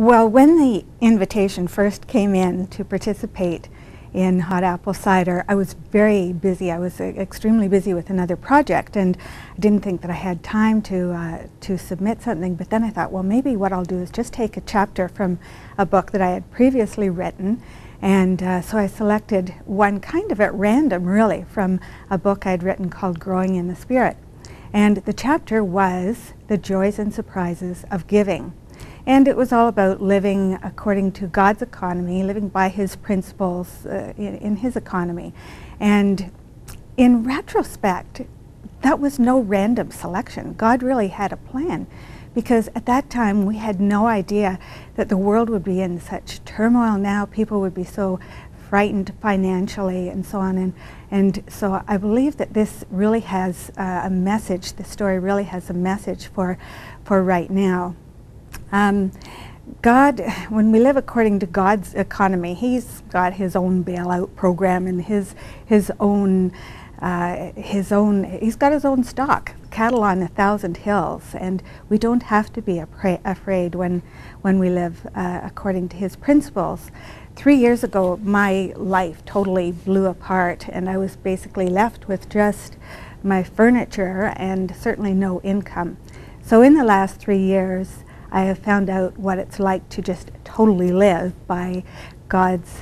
Well, when the invitation first came in to participate in Hot Apple Cider, I was very busy. I was extremely busy with another project, and I didn't think that I had time to submit something. But then I thought, well, maybe what I'll do is just take a chapter from a book that I had previously written, and so I selected one kind of at random, really, from a book I'd written called Growing in the Spirit. And the chapter was The Joys and Surprises of Giving. And it was all about living according to God's economy, living by His principles in His economy. And in retrospect, that was no random selection. God really had a plan, because at that time we had no idea that the world would be in such turmoil now. People would be so frightened financially and so on. And so I believe that this really has a message, the story really has a message for right now. God, when we live according to God's economy, He's got His own bailout program and He's got His own stock, cattle on 1,000 hills, and we don't have to be afraid when we live according to His principles. 3 years ago, my life totally blew apart, and I was basically left with just my furniture and certainly no income. So in the last 3 years, I have found out what it's like to just totally live in God's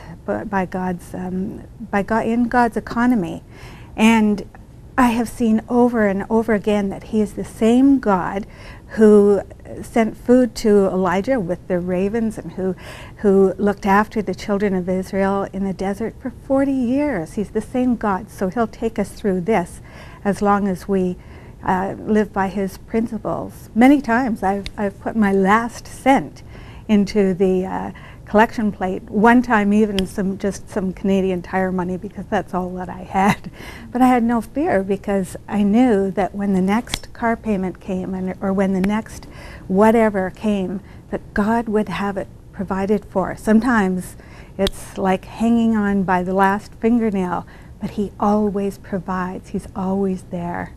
economy. And I have seen over and over again that He is the same God who sent food to Elijah with the ravens, and who looked after the children of Israel in the desert for 40 years. He's the same God, so He'll take us through this as long as we live by His principles. Many times I've put my last cent into the collection plate. One time even just some Canadian Tire money, because that's all that I had. But I had no fear, because I knew that when the next car payment came, or when the next whatever came, that God would have it provided for. Sometimes it's like hanging on by the last fingernail, but He always provides. He's always there.